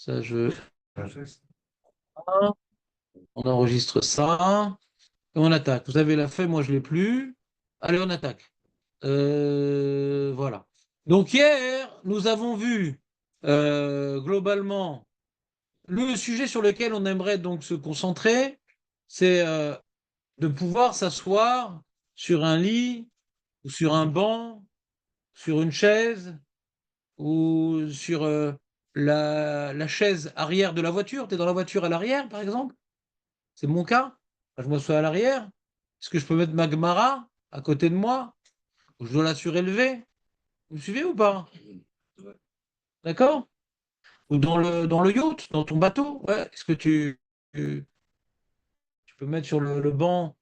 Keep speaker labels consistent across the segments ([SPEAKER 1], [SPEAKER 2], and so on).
[SPEAKER 1] Ça, on enregistre ça. Et on attaque. Vous avez la feuille, moi je ne l'ai plus. Allez, on attaque. Voilà. Donc hier, nous avons vu globalement le sujet sur lequel on aimerait donc se concentrer, c'est de pouvoir s'asseoir sur un lit ou sur un banc, sur une chaise ou sur la chaise arrière de la voiture. Tu es dans la voiture à l'arrière, par exemple? C'est mon cas. Je m'assois à l'arrière. Est-ce que je peux mettre ma Gemara à côté de moi? Ou je dois la surélever? Vous me suivez ou pas? D'accord? Ou dans le yacht, dans ton bateau? Ouais. Est-ce que tu peux mettre sur le banc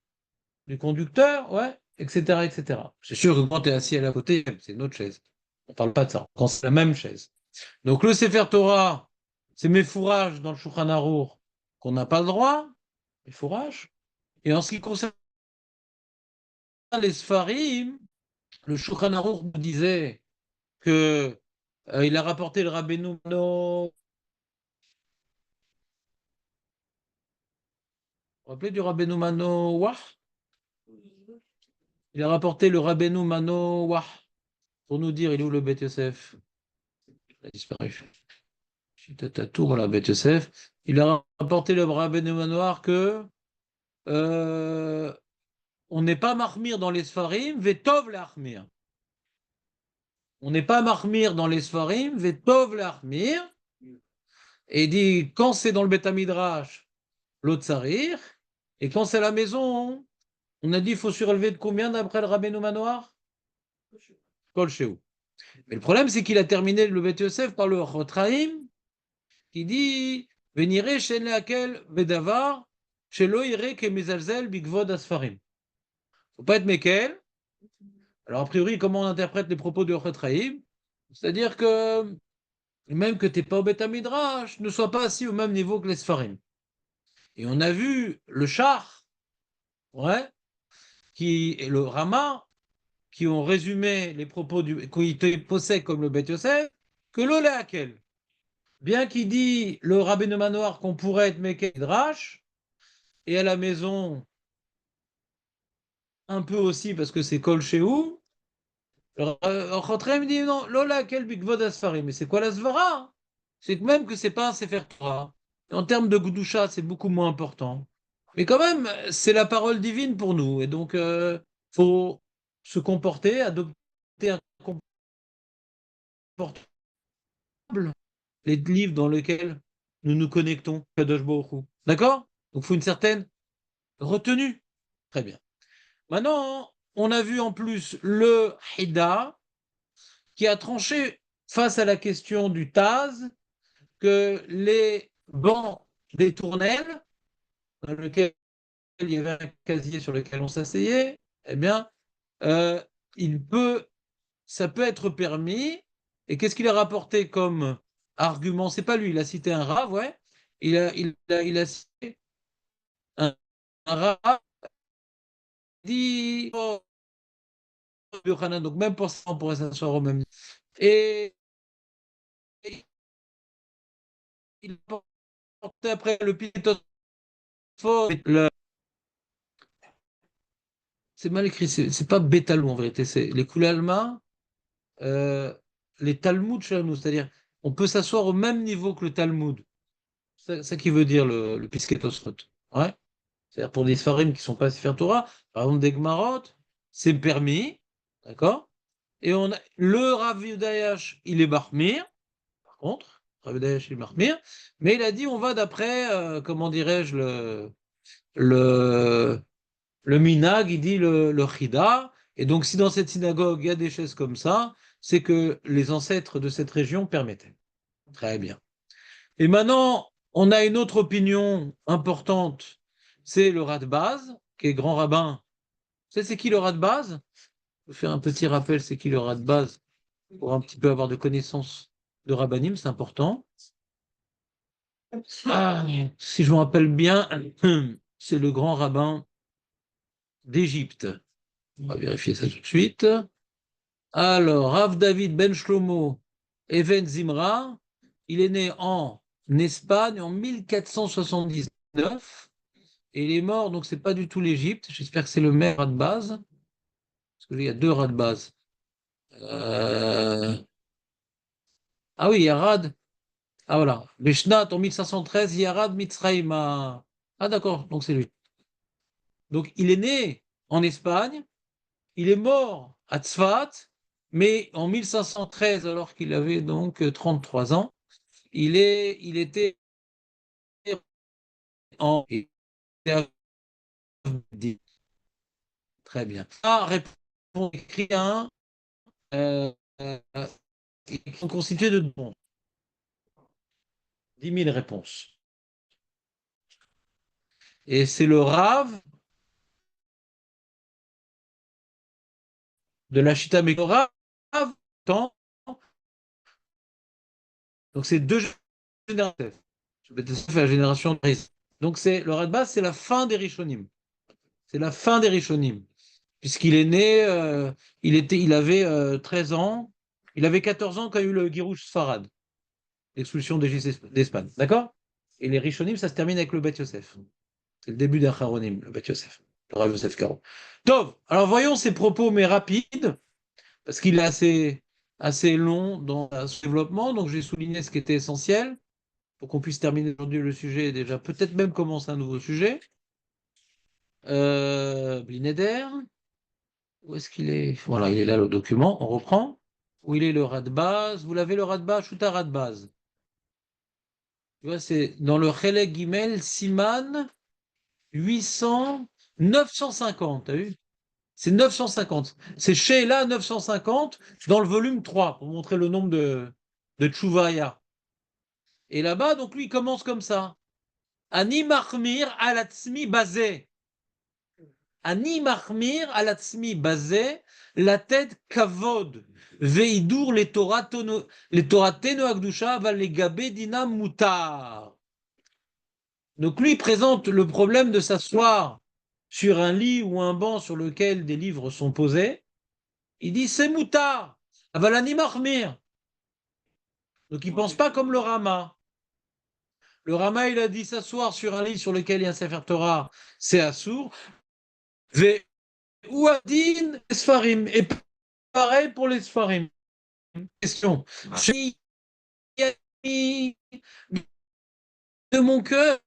[SPEAKER 1] du conducteur? Ouais, etc., etc. C'est sûr que quand tu es assis à la côté, c'est une autre chaise. On ne parle pas de ça. Quand c'est la même chaise. Donc le Sefer Torah, c'est mes fourrages dans le Shulchan Arour qu'on n'a pas le droit, mes fourrages. Et en ce qui concerne les Sfarim, le Shulchan Arour nous disait que il a rapporté le Rabbeinu Mano. Vous vous rappelez du Rabbeinu Mano Wah? Il a rapporté le Rabbeinu Mano Wah pour nous dire il est où le Beth Yosef? Il a disparu. Tour la Beth Yosef. Il a rapporté le Rabbeinu Manoir que euh, on n'est pas marmire dans les Sfarim, Vetov l'Achmir. On n'est pas marmire dans les Sfarim, Vetov l'Achmir. Et il dit quand c'est dans le Beth Midrash, l'autre Sarir. Et quand c'est à la maison, on a dit il faut surélever de combien d'après le Rabbeinu Manoir? Kol Shehu. Mais le problème, c'est qu'il a terminé le Beth Yosef par le Chotraim, qui dit Venire shen leakel bedavar, shelo yire ke mezalzel bigvod asfarim. Faut pas être Mekel. Alors, a priori, comment on interprète les propos de Chotraim? C'est-à-dire que même que tu n'es pas au Beth Midrash, ne sois pas assis au même niveau que les Sfarim. Et on a vu le Char, ouais, et le Rama, qui ont résumé les propos qui te possèdent comme le Beth Yosef, que l'Oléakel, bien qu'il dit le Rabbeinu Manoir qu'on pourrait être Mekel Midrash, et à la maison un peu aussi parce que c'est Kol Shehu, Chotraim dit non, l'Oléakel bigvod asfarim. Mais c'est quoi la svara? C'est que même que c'est pas un Sefer Torah. En termes de Gdusha, c'est beaucoup moins important. Mais quand même, c'est la parole divine pour nous. Et donc, faut se comporter, adopter un comportement, les livres dans lesquels nous nous connectons, Kadosh Baruch Hu. D'accord? Donc, il faut une certaine retenue. Très bien. Maintenant, on a vu en plus le Hida qui a tranché face à la question du Taz que les bancs des tournelles, dans lequel il y avait un casier sur lequel on s'asseyait, eh bien, euh, il peut, ça peut être permis. Et qu'est-ce qu'il a rapporté comme argument? C'est pas lui, il a cité un Rav, ouais. Il a cité un Rav dit oh, Yochanan, donc même pour ça, on pourrait s'asseoir au même niveau. Et il portait après le Pitot, c'est mal écrit, c'est pas Bétalou en vérité, c'est les Koulalma, euh, les Talmud chez nous, c'est-à-dire on peut s'asseoir au même niveau que le Talmud. C'est ça qui veut dire le Pisket Tosfot. Ouais. C'est-à-dire pour des Sfarim qui ne sont pas Sefer Torah, par exemple des Gmarot, c'est permis, d'accord? Et on a, le Rav Yudayash, il est Barmir, par contre, Rav Yudayash, il est Barmir, mais il a dit on va d'après, comment dirais-je, le, le Minag, il dit le Chida, et donc si dans cette synagogue il y a des chaises comme ça, c'est que les ancêtres de cette région permettaient. Très bien. Et maintenant, on a une autre opinion importante, c'est le Radbaz, qui est grand rabbin. Vous savez, c'est qui le Radbaz? Je vais faire un petit rappel, c'est qui le Radbaz, pour un petit peu avoir de connaissances de rabbinim, c'est important. Ah, si je me rappelle bien, c'est le grand rabbin d'Égypte. On va vérifier ça tout de suite. Alors, Rav David Ben Shlomo Even Zimra, il est né en Espagne en 1479. Et il est mort, donc c'est pas du tout l'Égypte. J'espère que c'est le même rat de base. Parce qu'il y a deux rats de base. Ah oui, il y a Rad. Ah voilà. Beshnat en 1513, il y a Rad Mitzraïm. Ah d'accord, donc c'est lui. Donc il est né en Espagne, il est mort à Tzfat, mais en 1513, alors qu'il avait donc 33 ans, il était en. Très bien. Ah, répond écrit un. Euh, euh, ils sont constitués de 10 000 réponses. Et c'est le Rav de la Chita Rav, tant. Donc c'est deux générations. La génération de Riz. Donc c'est le Radbaz, c'est la fin des Rishonim. C'est la fin des Rishonim. Puisqu'il est né, il avait 13 ans, il avait 14 ans quand il y a eu le Girouche Sfarad, l'expulsion d'Espagne. D'accord? Et les Rishonim, ça se termine avec le Bet Yosef. C'est le début d'Acharonim, le Bet Yosef, le Rav Yosef Karo. Tov, alors voyons ses propos, mais rapides, parce qu'il est assez long dans son développement, donc j'ai souligné ce qui était essentiel pour qu'on puisse terminer aujourd'hui le sujet et déjà peut-être même commencer un nouveau sujet. Blineder, où est-ce qu'il est? Voilà, il est là le document, on reprend. Où il est le rat de base? Vous l'avez le rat de base, Shuta rat de base. Tu vois, c'est dans le Chelek Gimel Siman 800, 950, t'as vu? C'est 950. C'est Sheila 950 dans le volume 3 pour montrer le nombre de Tchouvaya. Et là-bas, donc lui, il commence comme ça. Ani Mahmir alatzmi bazé. Ani Mahmir alatzmi bazé, la tête kavod. Veidur les Torah teno agdusha va les gabé dinam mutar. Donc lui, il présente le problème de s'asseoir sur un lit ou un banc sur lequel des livres sont posés. Il dit c'est moutard. Avalani Mahmir. Donc il ne pense pas comme le Rama. Le Rama, il a dit s'asseoir sur un lit sur lequel il y a un Sefer Torah, c'est assourd. Ve Ouadin Sfarim. Et pareil pour les Sfarim. Question. De mon cœur,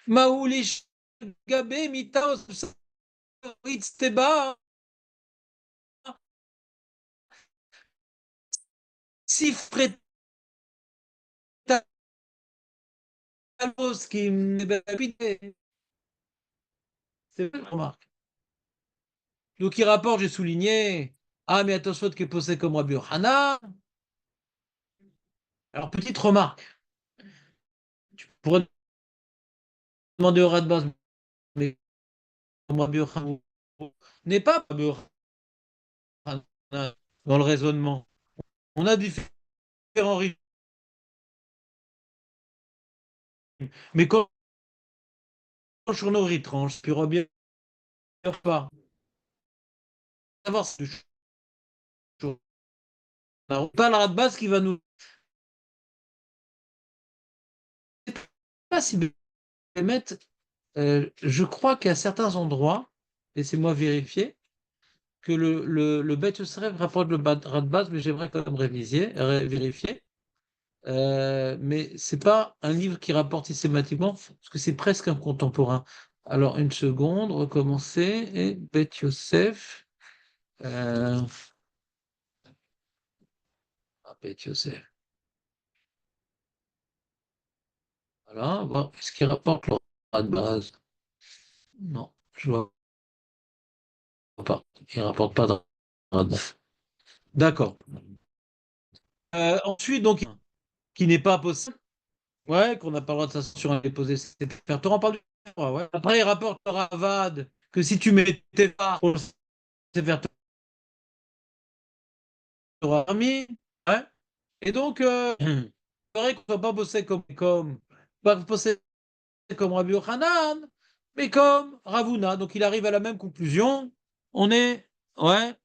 [SPEAKER 1] Maoulish Gabé Mitaos Teba Sifretalos qui c'est une remarque. Donc il rapporte, j'ai souligné, ah mais attention qui est posé comme Rabbi Yochanan. Alors petite remarque, tu pourrais demander au Radbaz, mais comme Rabbi Yochanan n'est pas Rabbi Yochanan dans le raisonnement. On a différents rythmes. Mais quand sur nos rythmes, on ne peut bien pas savoir si pas le Radbaz qui va nous. Je ne sais pas si mettre. Je crois qu'à certains endroits, laissez-moi vérifier, que le Bet Yosef rapporte le Radbaz, mais j'aimerais quand même vérifier. Mais c'est pas un livre qui rapporte systématiquement, parce que c'est presque un contemporain. Alors, une seconde, recommencer, et Bet Yosef. Euh, Bet Yosef. Voilà, bon, est-ce qu'il rapporte le Radbaz? Non, je vois pas. Il rapporte pas de Radbaz. D'accord. Ensuite, donc, qui n'est pas possible. Ouais, qu'on n'a pas le droit de s'asseoir sur un déposé. Faire te parle du ouais. Après, il rapporte le Ravad que si tu mettais pas pour le Sefer Torah mis, ouais. Et donc, c'est vrai qu'on ne peut pas bosser pas bosser comme Rabbi Yochanan, mais comme Ravuna. Donc, il arrive à la même conclusion. On est, ouais,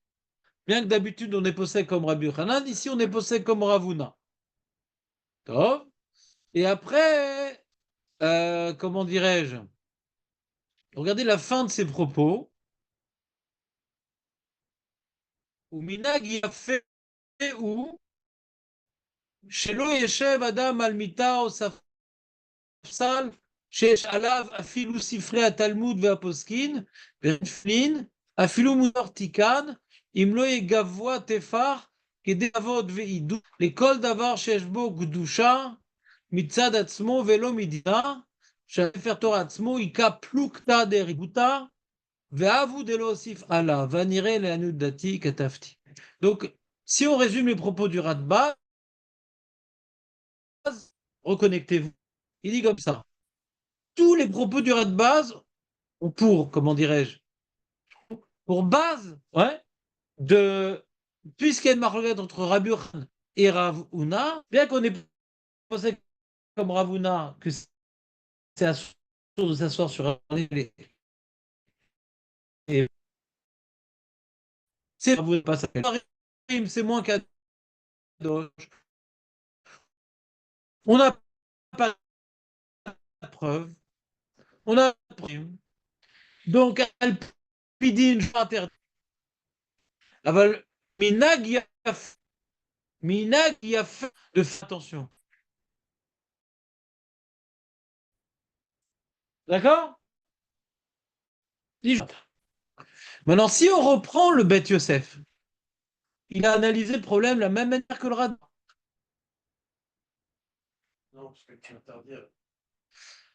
[SPEAKER 1] bien que d'habitude, on est bossé comme Rabbi Yochanan, ici, on est bossé comme Ravuna. Top. Et après, comment dirais-je? Regardez la fin de ses propos. Où Minag y a fait où שלא ישב אדם על מיטה או ספסל שיש עליו אפילו ספרי התלמוד והפוסקין, ורפלין, אפילו מוזר תיקן, אם לא יהיה גבוה תפח, כדי כבוד ועידוד לכל דבר שיש בו קדושה מצד עצמו ולא מדינה, שהספר תורה עצמו היכה פלוגתא דריבותא, ואבו דלא הוסיף עליו, והנראה לעניות דעתי כתבתי. Donc, si on résume les propos du Radbaz, reconnectez-vous. Il dit comme ça. Tous les propos du Radbaz ont pour, comment dirais-je, pour base, ouais, puisqu'il y a une marloquette entre Rabbi Yochanan et Rav Huna, bien qu'on ait pensé comme Rav Huna que c'est à de s'asseoir sur un et c'est Rav Huna, pas ça. C'est moins qu'à on n'a pas de preuve, on a de preuve. Donc, Alpidine, je interdit. Minag y a fait de faire attention. D'accord? Maintenant, si on reprend le Beth Yosef, il a analysé le problème de la même manière que le Rad.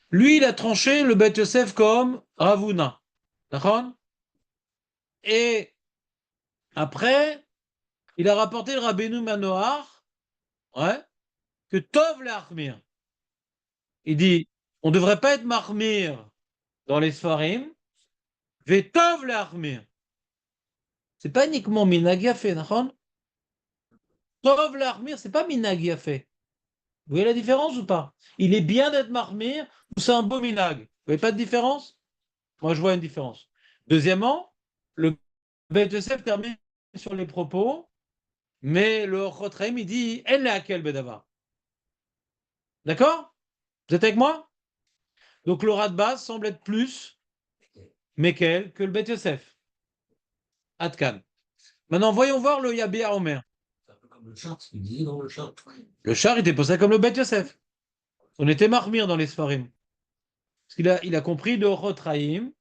[SPEAKER 1] Lui, il a tranché le Beth Yosef comme Ravuna. D'accord? Et après, il a rapporté le Rabbeinu Manoar, ouais, que Tov le Achmir. Il dit, on ne devrait pas être Mahmir dans les Sfarim, mais Tov le Achmir. C'est pas uniquement Minag Yafé, d'accord? Tov le Achmir, c'est pas Minag Yafé. Vous voyez la différence ou pas? Il est bien d'être Mahmir ou c'est un beau Minag? Vous voyez pas de différence? Moi, je vois une différence. Deuxièmement, le Beth Yosef termine sur les propos, mais le Chotraim, il dit En le Hakel Bedava. D'accord? Vous êtes avec moi? Donc le Radbaz semble être plus Mekel que le Beth Yosef. Atkan. Maintenant, voyons voir le Yabia Omer. C'est un peu comme le char, ce qu'il disait dans le char. Le char était posé comme le Beth Yosef. On était marmire dans les Sfarim. Parce qu'il a compris de Chotraim,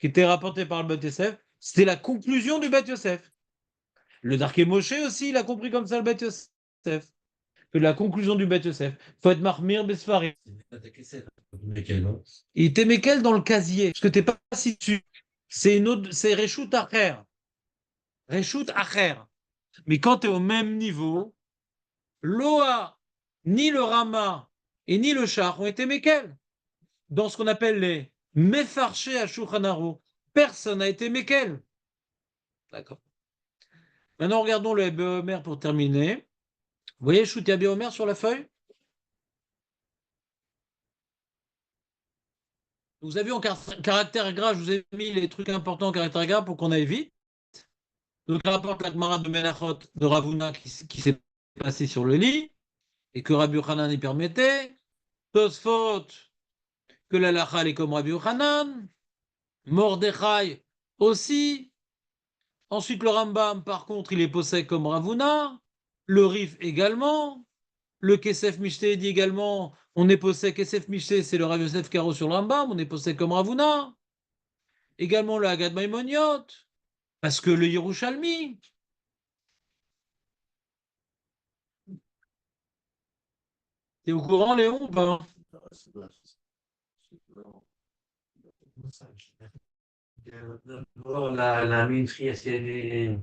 [SPEAKER 1] qui était rapporté par le Beth Yosef, c'était la conclusion du Beth Yosef. Le Darké Moshe aussi, il a compris comme ça le Beth Yosef. Que la conclusion du Beth Yosef. Il faut être Mahmir Besfarim. Il était Mekel dans le casier. Parce que tu n'es pas si dessus. C'est une autre, c'est Reshut Acher. Reshut Acher. Mais quand tu es au même niveau, l'Oa, ni le Rama et ni le Char ont été Mekel. Dans ce qu'on appelle les Mefarché à Shulchan Aruch. Personne n'a été Mekel. D'accord. Maintenant, regardons le Omer pour terminer. Vous voyez Shoutia Omer sur la feuille? Vous avez en caractère gras, je vous ai mis les trucs importants en caractère gras pour qu'on aille vite. Donc, il rapporte la Gemara de Menachot de Ravuna qui s'est passé sur le lit et que Rabbi Yochanan y permettait. Tosfot, que la Lachal est comme Rabbi Yochanan. Mordechai aussi. Ensuite, le Rambam, par contre, il est possède comme Ravuna. Le Rif également. Le Kesef Mishte dit également on est possède Kesef Mishte, c'est le Rav Yosef Karo sur le Rambam, on est possède comme Ravuna. Également le Hagad Maimoniot. Parce que le Yerushalmi. T'es au courant, Léon, ou pas?
[SPEAKER 2] La maîtrise, c'est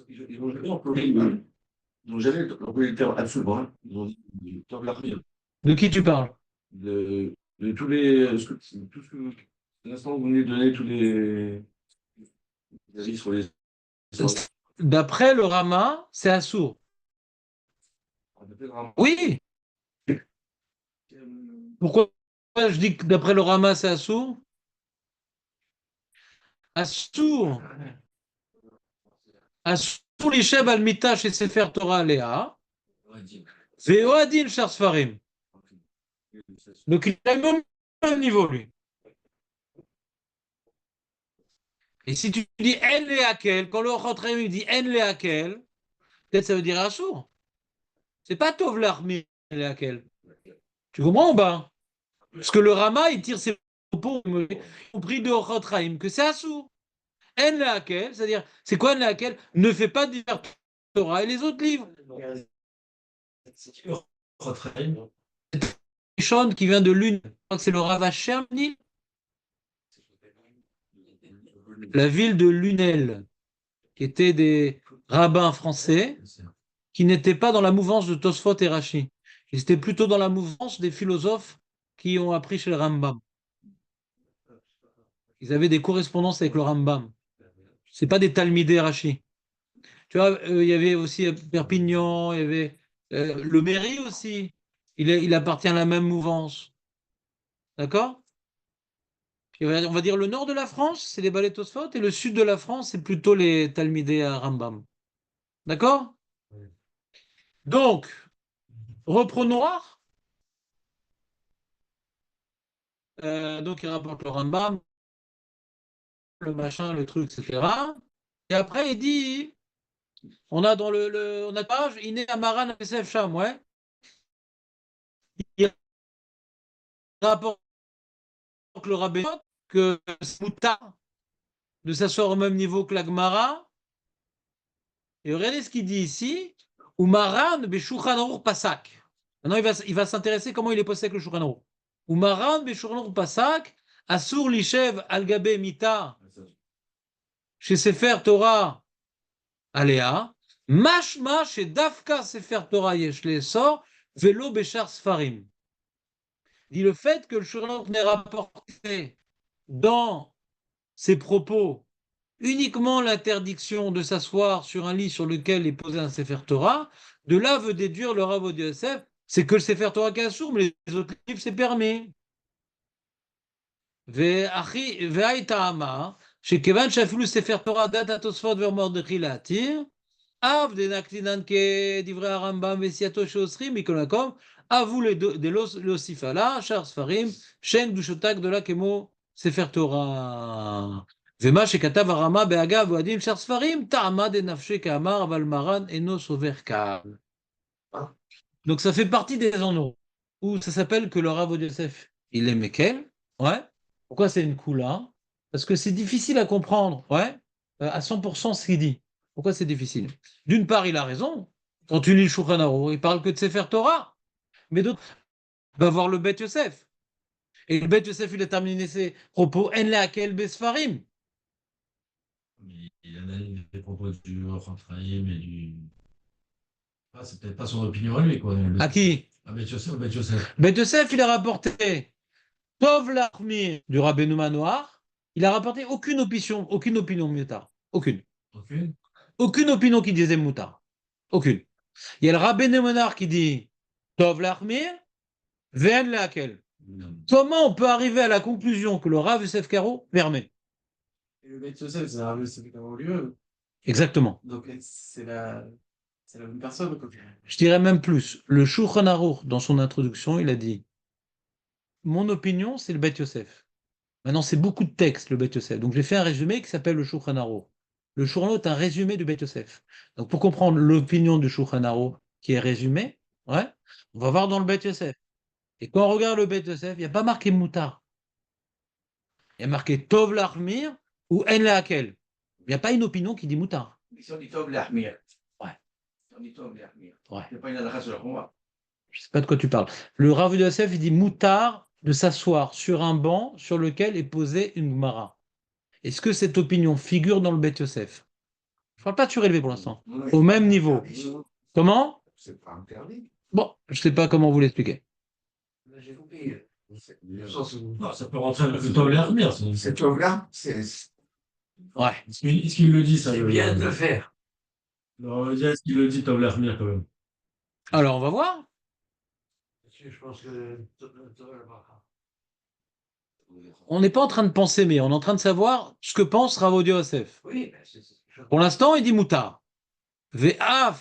[SPEAKER 2] ils n'ont jamais employé le terme absolument. Hein. Ils ont dit le terme l'armée.
[SPEAKER 1] De qui tu parles?
[SPEAKER 2] De tous les. Tout ce que. L'instant, vous venez de donner tous les avis sur les.
[SPEAKER 1] D'après le Rama, c'est Assour. Oui. Pourquoi je dis que d'après le Rama, c'est Assour? Assour. Assour. Pour les Sheb al Mita chez Sefer Torah Léa, Veoadin Shar Sfarim. Donc il a le même niveau, lui. Et si tu dis En Leakel, quand le Chotraim dit En Leakel, peut-être ça veut dire Assour. C'est pas Tov l'Armi En Leakel. Tu comprends ou pas? Parce que le Rama, il tire ses propos, y compris de Chotraim, que c'est Assour. En Leakel, c'est-à-dire, c'est quoi En Leakel? Ne fais pas du Torah et les autres livres. Sean qui vient de Lune, je crois que c'est le Rav Hashem, la ville de Lunel, qui étaient des rabbins français qui n'étaient pas dans la mouvance de Tosfot et Rashi. Ils étaient plutôt dans la mouvance des philosophes qui ont appris chez le Rambam. Ils avaient des correspondances avec le Rambam. C'est pas des Talmidei Rashi. Tu vois, il y avait aussi Perpignan, il y avait le Méry aussi. Il appartient à la même mouvance. D'accord? On va dire le nord de la France, c'est les Balei Tosfot, et le sud de la France, c'est plutôt les Talmidei à Rambam. D'accord? Donc, reprenons. Donc, il rapporte le Rambam, le machin, le truc, etc. Et après, il dit, on a dans on a page, il est Amaran Yosef Sham, ouais. Il rapporte le rabbin que c'est moutar de s'asseoir au même niveau que la Gemara. Et regardez ce qu'il dit ici, ou Maran Beshulchan Aruch Pasak. Maintenant, il va s'intéresser comment il est posé avec le Shulchan Aruch. Ou Maran Beshulchan Aruch Pasak, Asur Lishev Al-Gabe Mita, chez Sefer Torah Aléa, Mashma chez Dafka Sefer Torah Yesh sort, Velo Beshar Sfarim. Dit le fait que le Shulchan Aruch n'ait rapporté dans ses propos uniquement l'interdiction de s'asseoir sur un lit sur lequel est posé un Sefer Torah, de là veut déduire le Rav Ovadia Yosef, c'est que le Sefer Torah qui est assourd, mais les autres livres, c'est permis. שכיוון שאפילו ספר תורה דת התוספות ומרדכי להתיר, אף דנקטינן כדברי הרמב"ם וסייעתו שאוסרים מכל מקום, אבו להוסיף עלה שאר ספרים שאין קדושתה גדולה כמו ספר תורה. ומה שכתב הרמה באגב ועדים שאר ספרים, טעמה דנפשי כאמר, אבל מרן אינו סובר כך. Donc ça fait partie des endroits où ça s'appelle que le Rav Ovadia Yosef, il est Mekel, ouais. Pourquoi c'est une coula? Parce que c'est difficile à comprendre, ouais, à 100% ce qu'il dit. Pourquoi c'est difficile? D'une part, il a raison. Quand tu lis le Shulchan Aruch, il parle que de Sefer Torah. Mais d'autre, va voir le Bet Yosef. Et le Bet Yosef, il a terminé ses propos En leakel besfarim.
[SPEAKER 2] Il analyse les propos du Rentraïm et du. Ah, c'est peut-être pas son opinion à lui, quoi.
[SPEAKER 1] À qui?
[SPEAKER 2] Ah, Bet Yosef, Bet Yosef.
[SPEAKER 1] Bet Yosef, il a rapporté Tov l'Achmir du Rabbeinu Manoach. Il a rapporté aucune opinion Moutar. Aucune.
[SPEAKER 2] Aucune.
[SPEAKER 1] Aucune opinion qui disait Moutar. Aucune. Il y a le Rabbeinu Manoach qui dit Tov l'Achmir, Ve'en leakel. Comment on peut arriver à la conclusion que le Rav Yosef Karo permet?
[SPEAKER 3] Et le Bet Yosef, c'est un Rav Yosef Karo lieu.
[SPEAKER 1] Exactement.
[SPEAKER 3] Donc c'est la même personne, quoi.
[SPEAKER 1] Je dirais même plus. Le Shulchan Aruch, dans son introduction, il a dit mon opinion, c'est le Bet Yosef. Maintenant, c'est beaucoup de textes, le Bet Yosef. Donc, j'ai fait un résumé qui s'appelle le Shulchan Aruch. Le Shulchan Aruch est un résumé du Bet Yosef. Donc, pour comprendre l'opinion du Shulchan Aruch qui est résumée, ouais, on va voir dans le Bet Yosef. Et quand on regarde le Bet Yosef, il n'y a pas marqué Moutar. Il y a marqué Tov l'Achmir ou En leakel. Il n'y a pas une opinion qui dit Moutar.
[SPEAKER 3] Si on dit Tov l'Achmir.
[SPEAKER 1] Ouais.
[SPEAKER 3] Si on dit Tov l'Achmir.
[SPEAKER 1] Ouais.
[SPEAKER 3] Il n'y a pas une halakha sur le combat.
[SPEAKER 1] Je ne sais pas de quoi tu parles. Le Rav Yosef, il dit Moutar de s'asseoir sur un banc sur lequel est posée une Gemara. Est-ce que cette opinion figure dans le Bet Yosef? Je ne parle pas de surélevé pour l'instant. Au même niveau. Comment?
[SPEAKER 3] C'est pas interdit.
[SPEAKER 1] Bon, je ne sais pas comment vous l'expliquer.
[SPEAKER 3] Là, j'ai compris.
[SPEAKER 2] Non, ça peut rentrer avec le Tov l'Armir.
[SPEAKER 3] Cette Tov-là, c'est
[SPEAKER 1] Ouais.
[SPEAKER 2] Est-ce qu'il le dit, ça?
[SPEAKER 3] bien de le faire.
[SPEAKER 2] Non, est-ce qu'il le dit, Tov l'Armir, quand même?
[SPEAKER 1] Alors, on va voir.
[SPEAKER 3] Je pense que
[SPEAKER 1] On n'est pas en train de penser, mais on est en train de savoir ce que pense Rav Ovadia Yosef.
[SPEAKER 3] oui,
[SPEAKER 1] Pour l'instant, il dit Moutar. Ve'af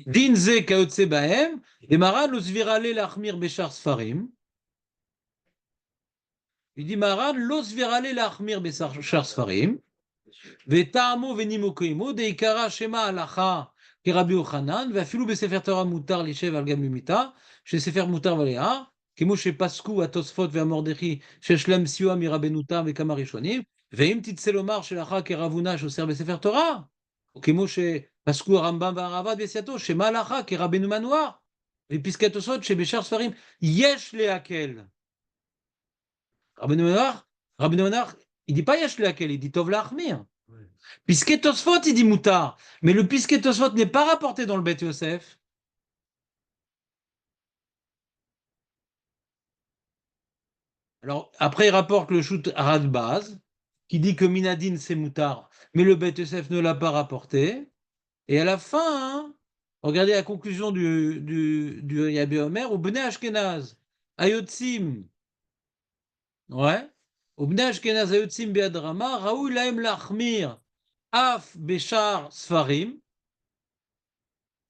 [SPEAKER 1] dinze kayotse bahem, et Maran lo svirale lachmir bechar sfarim. Il dit Maran lo svirale lachmir bechar sfarim. Ve'ta'amo ve'nimokoimo deikara shema halacha kerabi Yochanan ve'afilu besefer Torah mutar lishev al gam mimita shesefer mutar valea כמו שפסקו התוספות והמרדכי שיש להם סיוע מרבנותם וכמה ראשונים, ואם תצא לומר שלאחר כרבונה שאוסר בספר תורה, או כמו שפסקו הרמב"ם והרעב"ד בסייעתו, שמה לאחר כרבנו מנואר, ופסקי תוספות שבשאר ספרים יש להקל. רבנו מנואר, il dit pas יש להקל, il dit טוב להחמיר. פסקי תוספות, il dit מותר, mais le פסקי תוספות n'est pas rapporté dans le בית יוסף. Alors, après, il rapporte le shoot Radbaz, qui dit que Minadine, c'est Moutar, mais le Bet Yosef ne l'a pas rapporté. Et à la fin, regardez la conclusion du Yabi Omer, au Bnei Ashkenaz, Ayotzim, ouais, au Bnei Ashkenaz, Ayotzim Beadrama, Raoul Laem Lachmir, Af Beshar Sfarim,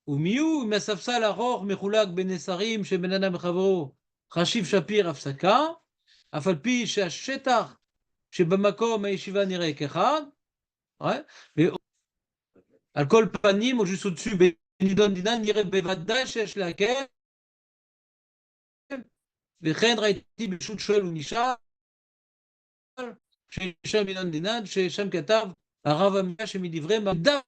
[SPEAKER 1] ou Miou, Mesafsal Aror, Mechulak Benesarim, Shebenana Mechavro, Chashiv Shapir Afsaka, אף על פי שהשטח שבמקום הישיבה נראה כאחד, על כל פנים, או juste au-dessus, בנידון דינן נראה בוודאי שיש להקל, וכן ראיתי בשו"ת שואל ונשאל, ששם נידון דינן, ששם כתב הרב עמיה שמדברי מדף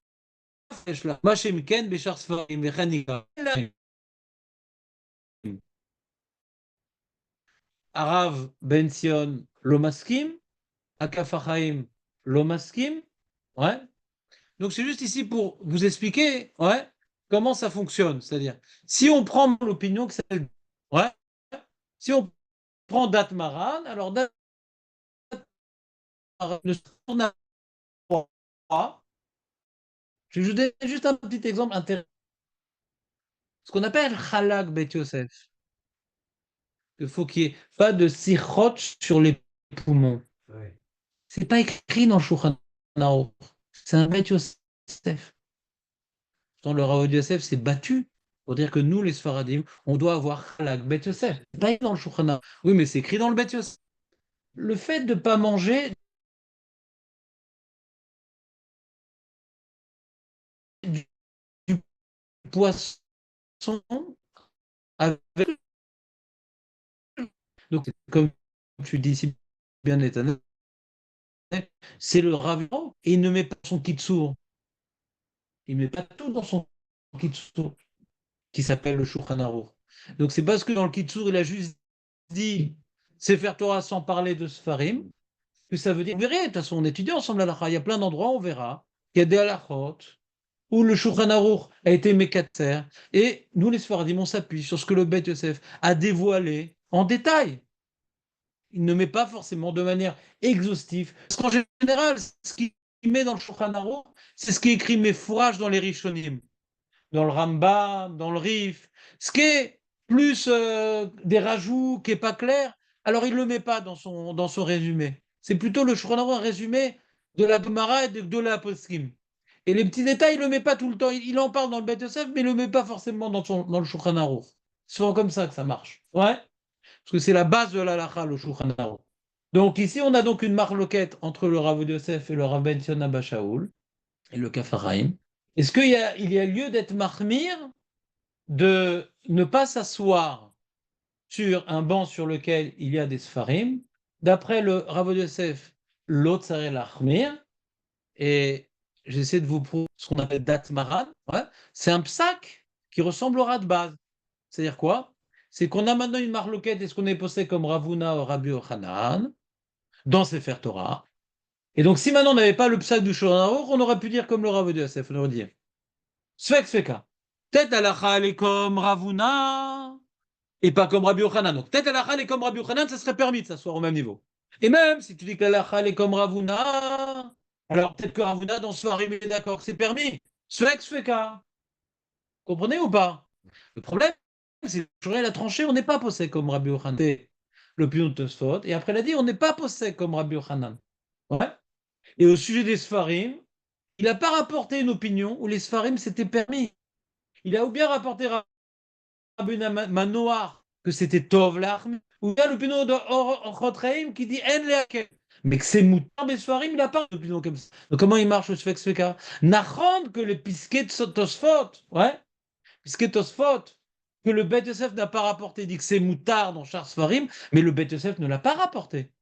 [SPEAKER 1] יש לה, מה שהם כן בשאר ספרים, וכן נקרא. Arav Ben Sion lo maskim, Akaf HaChaim lo maskim, ouais. Donc c'est juste ici pour vous expliquer, ouais, comment ça fonctionne. C'est-à-dire, si on prend l'opinion que c'est, ouais, si on prend Dat Maran, alors Dat Maran ne pas. Je vais vous donner juste un petit exemple intéressant. Ce qu'on appelle Chalak Bet Yosef. Il faut qu'il n'y ait pas de sichot sur les poumons.
[SPEAKER 3] Ouais.
[SPEAKER 1] C'est pas écrit dans le Shulchan Aruch. C'est un Bet Yosef. Dans le Rav Yosef s'est battu pour dire que nous, les Sfaradim, on doit avoir Chalak Bet Yosef. C'est pas écrit dans le Shulchan Aruch. Oui, mais c'est écrit dans le Bet Yosef. Le fait de ne pas manger du poisson avec... Donc, comme tu dis si bien Netanel, c'est le Rav et il ne met pas son kitsour. Il ne met pas tout dans son kitsour qui s'appelle le Shulchan Aruch. Donc, c'est parce que dans le kitsour, il a juste dit Sefer Torah sans parler de Sfarim, que ça veut dire, vous verrez, de toute façon, on étudie ensemble la halakha, il y a plein d'endroits, on verra, il y a des halakhot où le Shulchan Aruch a été mekatser, et nous, les Sfaradim, on s'appuie sur ce que le Bet Yosef a dévoilé en détail. Il ne met pas forcément de manière exhaustive. Parce qu'en général, ce qu'il met dans le Shulchan Aruch, c'est ce qui est écrit Mefourash dans les Rishonim, dans le Rambam, dans le Rif. Ce qui est plus des rajouts, qui n'est pas clair, alors il ne le met pas dans son résumé. C'est plutôt le Shulchan Aruch, un résumé de la Gemara et de la Poskim. Et les petits détails, il ne le met pas tout le temps. Il en parle dans le Bet Yosef, mais il ne le met pas forcément dans le Shulchan Aruch. C'est souvent comme ça que ça marche. Ouais. Parce que c'est la base de l'halakha, le Shulchan Aruch. Donc ici, on a donc une marloquette entre le Rav Yosef et le Rav Ben Sion Abba Shaul et le Kaf HaChaim. Est-ce qu'il y a lieu d'être mahmir, de ne pas s'asseoir sur un banc sur lequel il y a des sfarim? D'après le Rav Yosef, l'autre serait l'achmir, et j'essaie de vous prouver ce qu'on appelle dat maran. Ouais. C'est un psak qui ressemble au radbaz. C'est-à-dire quoi? C'est qu'on a maintenant une marloquette, est-ce qu'on est posé comme Ravuna ou Rabbi Yochanan dans Sefer Torah? Et donc, si maintenant on n'avait pas le psak du Shulchan Aruch, on aurait pu dire comme le Rav Yosef, on aurait dit Sfek Sfeka. Peut-être halacha elle est comme Ravuna et pas comme Rabbi Yochanan. Donc, peut-être halacha elle est comme Rabbi Yochanan, ça serait permis de s'asseoir au même niveau. Et même si tu dis que l'halacha elle est comme Ravuna, alors peut-être que Ravuna dans ce Farim est d'accord, c'est permis. Sfek Sfeka. Comprenez ou pas? Le problème, c'est que la tranchée, on n'est pas posé comme Rabbi Yochanan. C'est le pion de Tosfot. Et après, il a dit, on n'est pas posé comme Rabbi Yochanan. Ouais. Et au sujet des Sfarim, il n'a pas rapporté une opinion où les Sfarim s'étaient permis. Il a ou bien rapporté Rabbi Manoar que c'était Tov l'arme, ou bien l'opinion de Chotreim qui dit En leakel. Mais que c'est Moutar Besfarim, il n'a pas d'opinion comme ça. Donc comment il marche le Sfek Sveka? Nachand que le Pisket Tosfot, ouais, Pisket Tosfot, que le Bet Yosef n'a pas rapporté, dit que c'est Moutar dans Char Sfarim, mais le Bet Yosef ne l'a pas rapporté.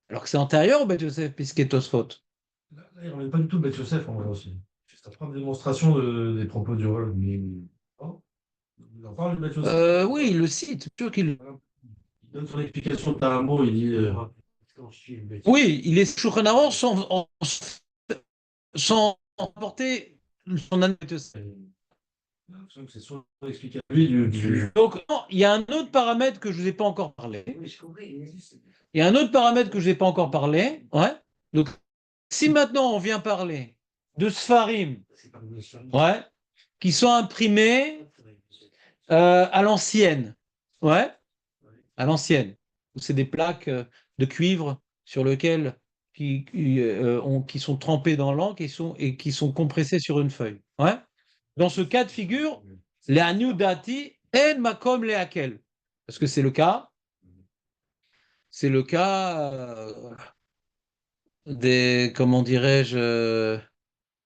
[SPEAKER 1] Alors que c'est antérieur au Bet Yosef, Pisket Tosfot.
[SPEAKER 2] Là, il ne remet pas du tout Beth Yosef en vrai aussi. C'est sa première démonstration des propos du rôle. Mais oh, il en parle de Beth Yosef.
[SPEAKER 1] Oui, il le cite, sûr qu'il.
[SPEAKER 2] Il donne son explication de Taramo. Il dit
[SPEAKER 1] Oui, il est Shulchan Aruch sans porter son analyse.
[SPEAKER 2] c'est son explication lui,
[SPEAKER 1] Donc, non, il y a un autre paramètre que je ne vous ai pas encore parlé.
[SPEAKER 3] Oui, je comprends.
[SPEAKER 1] Il y a un autre paramètre que je n'ai pas encore parlé. Ouais. Donc, si maintenant on vient parler de Sfarim, ouais, qui sont imprimés à l'ancienne, ouais, à l'ancienne, où c'est des plaques de cuivre sur lesquelles qui sont trempées dans l'encre et qui sont compressées sur une feuille. Ouais. Dans ce cas de figure, les Anu Dati en makom leakel. Parce que c'est le cas des, comment dirais-je,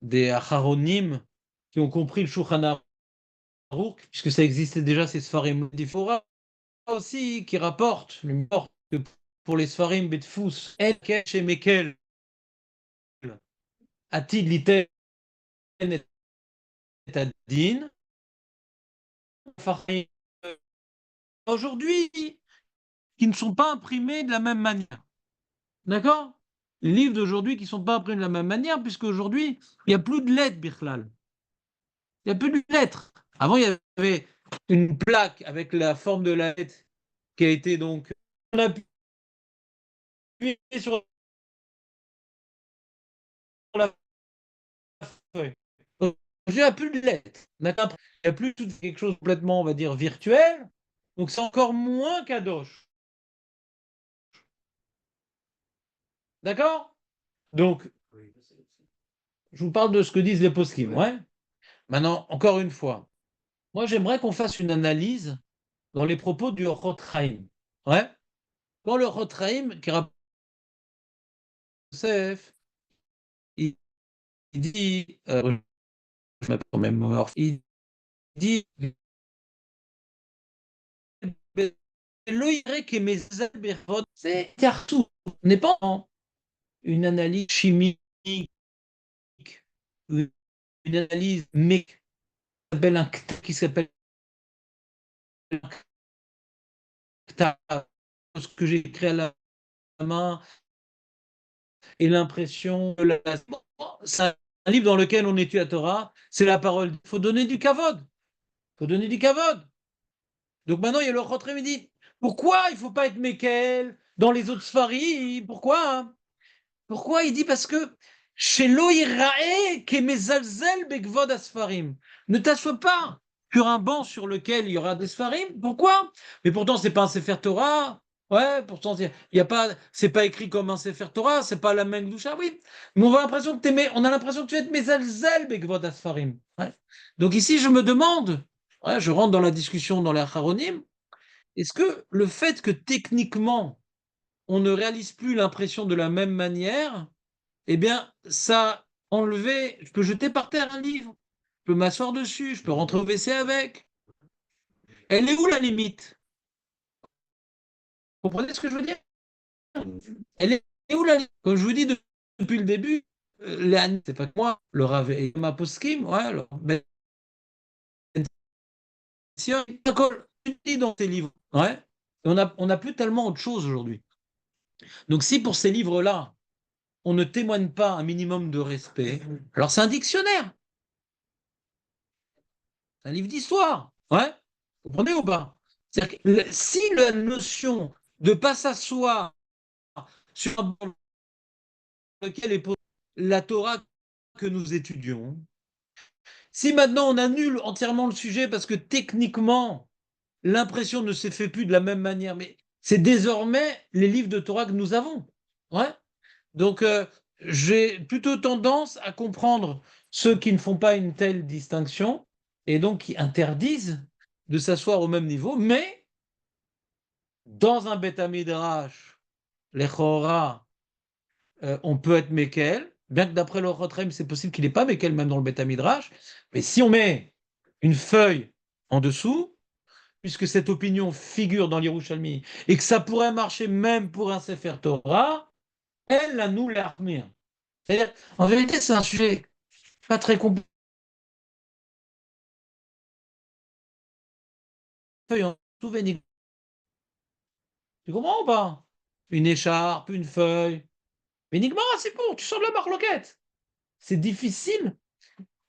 [SPEAKER 1] des Acharonim qui ont compris le Shulchan Aruch, puisque ça existait déjà, ces Sfarim. Il faudra aussi qui rapporte que pour les Sfarim Betfous, El Kesh et Mekel, Atid Liten et Adin, aujourd'hui, qui ne sont pas imprimés de la même manière. D'accord? Les livres d'aujourd'hui qui ne sont pas imprimés de la même manière, puisque aujourd'hui, il n'y a plus de lettres, Birklal. Il n'y a plus de lettres. Avant, il y avait une plaque avec la forme de la lettre qui a été donc. On a appuyé sur la feuille. Donc, il n'y a plus de lettres. D'accord? Il n'y a plus quelque chose complètement, on va dire, virtuel. Donc, c'est encore moins kadosh. D'accord? Donc, je vous parle de ce que disent les poskim. Ouais. Maintenant, encore une fois, moi, j'aimerais qu'on fasse une analyse dans les propos du Rotraim. Ouais. Quand le Rotraim, qui rappelle Joseph, il dit, je m'appelle même mort, il dit, c'est Tartou, n'est pas une analyse chimique, une analyse mécanique qui s'appelle ce que j'ai écrit à la main et l'impression de la. C'est un livre dans lequel on étudie la Torah, c'est la parole. Il faut donner du kavod. Il faut donner du kavod. Donc maintenant, il y a le Rotrem, il dit pourquoi il ne faut pas être Mekel dans les autres Sfarim? Pourquoi hein? Pourquoi? Il dit parce que chez Loïrae, Kemezalzel Bekvod Asfarim. Ne t'assois pas sur un banc sur lequel il y aura des Sfarim. Pourquoi? Mais pourtant, c'est pas un Sefer Torah. Ouais, pourtant, il y a pas, c'est pas écrit comme un Sefer Torah, c'est pas la même Gdusha, oui. Mais on a l'impression que tu es Mezalzel Bekvod Asfarim. Ouais. Donc ici, je me demande, ouais, je rentre dans la discussion dans les Acharonim, est-ce que le fait que techniquement, on ne réalise plus l'impression de la même manière, eh bien, ça enlevé, je peux jeter par terre un livre, je peux m'asseoir dessus, je peux rentrer au WC avec. Elle est où la limite? Vous comprenez ce que je veux dire? Elle est où la limite? Comme je vous dis depuis le début, c'est pas que moi, le Rav et ma poskim, ouais, alors, ben, si on dit dans tes livres, ouais, on a plus tellement autre chose aujourd'hui. Donc si pour ces livres-là, on ne témoigne pas un minimum de respect, alors c'est un dictionnaire, c'est un livre d'histoire, ouais, vous comprenez ou pas? C'est-à-dire que si la notion de ne pas s'asseoir sur un banc dans lequel est posée la Torah que nous étudions, si maintenant on annule entièrement le sujet parce que techniquement l'impression ne se fait plus de la même manière, mais c'est désormais les livres de Torah que nous avons. Ouais. Donc j'ai plutôt tendance à comprendre ceux qui ne font pas une telle distinction et donc qui interdisent de s'asseoir au même niveau, mais dans un Beth Midrash, les Chora, on peut être Mekel, bien que d'après le Rotrem, c'est possible qu'il n'est pas Mekel même dans le Beth Midrash, mais si on met une feuille en dessous, puisque cette opinion figure dans l'Yerushalmi, et que ça pourrait marcher même pour un Sefer Torah, elle a nous l'armée. C'est-à-dire, en vérité, c'est un sujet pas très compliqué. Feuille en dessous, Vénig. Tu comprends ou pas? Une écharpe, une feuille. Vénigmara, c'est bon, tu sors de la marloquette. C'est difficile,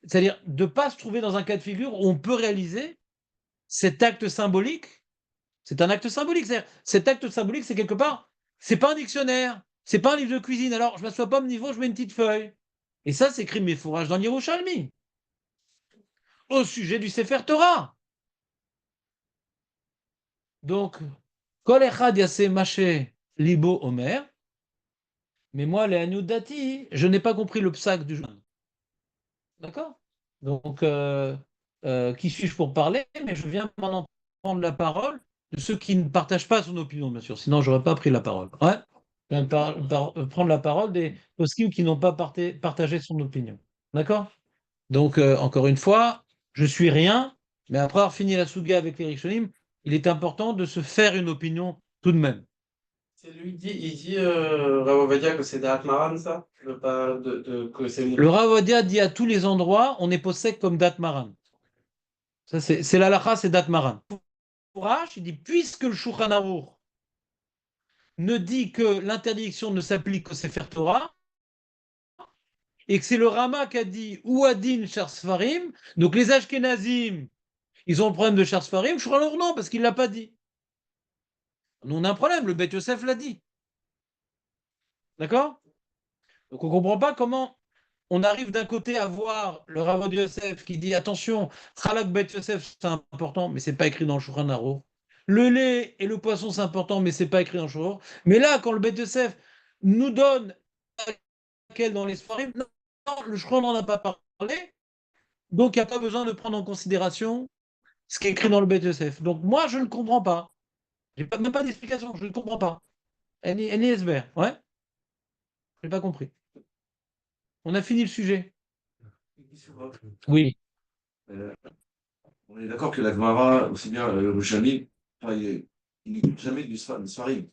[SPEAKER 1] c'est-à-dire de ne pas se trouver dans un cas de figure où on peut réaliser cet acte symbolique. C'est un acte symbolique. C'est-à-dire, cet acte symbolique, c'est quelque part, c'est pas un dictionnaire, c'est pas un livre de cuisine. Alors, je ne m'assois pas à mon niveau, je mets une petite feuille. Et ça, c'est écrit mes fourrages dans l'Yerushalmi. Au sujet du Sefer Torah. Donc, Kol echad yaseh maché libo omer. Mais moi, les Dati, je n'ai pas compris le psaque du jour. D'accord? Donc, qui suis-je pour parler? Mais je viens maintenant prendre la parole de ceux qui ne partagent pas son opinion, bien sûr. Sinon, je n'aurais pas pris la parole. Ouais? Je viens prendre la parole des poskim qui n'ont pas partagé son opinion. D'accord? Donc, encore une fois, je suis rien, mais après avoir fini la souga avec les Rishonim, il est important de se faire une opinion tout de même.
[SPEAKER 4] C'est lui, il dit Rav Ovadia que c'est Da'at Maran, ça? Que c'est
[SPEAKER 1] Le Rav Ovadia dit à tous les endroits, on est possède comme Dat Maran. Ça, c'est l'alacha, c'est Dat Maran. Pour H, il dit, puisque le Shulchan Aruch ne dit que l'interdiction ne s'applique qu'au Sefer Torah, et que c'est le Rama qui a dit Ouadin Shar Sfarim, donc les Ashkenazim, ils ont un problème de Shar Sfarim, Shulchan Aruch non, parce qu'il ne l'a pas dit. Nous, on a un problème, le Beth Yosef l'a dit. D'accord? Donc on ne comprend pas comment on arrive d'un côté à voir le Rav Yosef qui dit attention, Chalak Bet Yosef c'est important, mais c'est pas écrit dans le Shulchan Aruch. Le lait et le poisson c'est important, mais c'est pas écrit dans le Shulchan Aruch. Mais là, quand le Bet Yosef nous donne quel dans les Sfarim, non, le Shulchan n'en a pas parlé, donc il n'y a pas besoin de prendre en considération ce qui est écrit dans le Bet Yosef. Donc moi, je ne comprends pas. J'ai même pas d'explication, je ne comprends pas. Esber, ouais, je n'ai pas compris. On a fini le sujet. Oui.
[SPEAKER 2] On est d'accord que la Gemara, aussi bien le Shami, il n'écoute jamais du Sfarim.